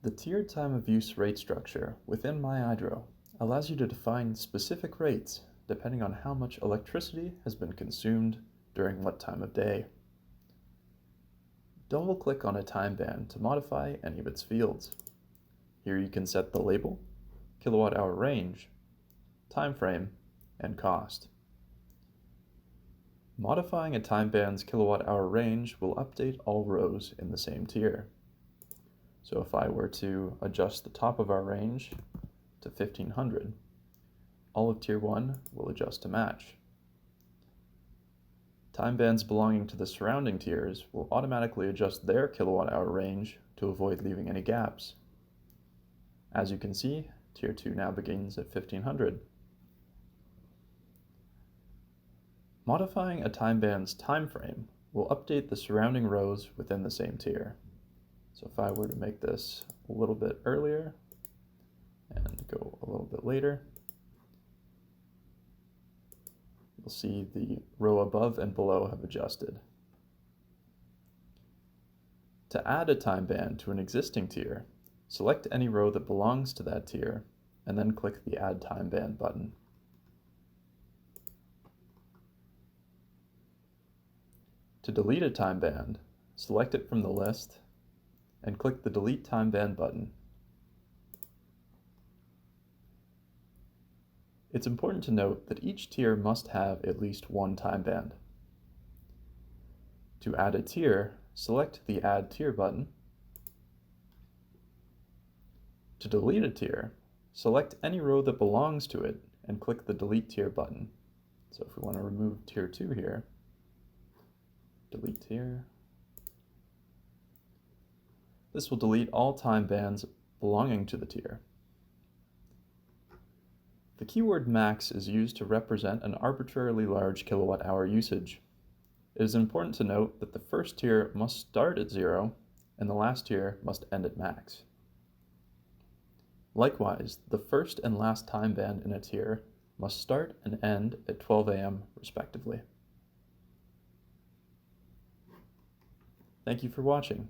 The tiered time of use rate structure within MyEyedro allows you to define specific rates depending on how much electricity has been consumed during what time of day. Double-click on a time band to modify any of its fields. Here you can set the label, kilowatt-hour range, time frame, and cost. Modifying a time band's kilowatt-hour range will update all rows in the same tier. So if I were to adjust the top of our range to 1500, all of tier 1 will adjust to match. Time bands belonging to the surrounding tiers will automatically adjust their kilowatt-hour range to avoid leaving any gaps. As you can see, tier 2 now begins at 1500. Modifying a time band's time frame will update the surrounding rows within the same tier. So if I were to make this a little bit earlier and go a little bit later, you'll see the row above and below have adjusted. To add a time band to an existing tier, select any row that belongs to that tier and then click the Add Time Band button. To delete a time band, select it from the list and click the Delete Time Band button. It's important to note that each tier must have at least one time band. To add a tier, select the Add Tier button. To delete a tier, select any row that belongs to it and click the Delete Tier button. So if we want to remove tier 2 here, delete tier. This will delete all time bands belonging to the tier. The keyword max is used to represent an arbitrarily large kilowatt-hour usage. It is important to note that the first tier must start at 0 and the last tier must end at max. Likewise, the first and last time band in a tier must start and end at 12 a.m. respectively. Thank you for watching.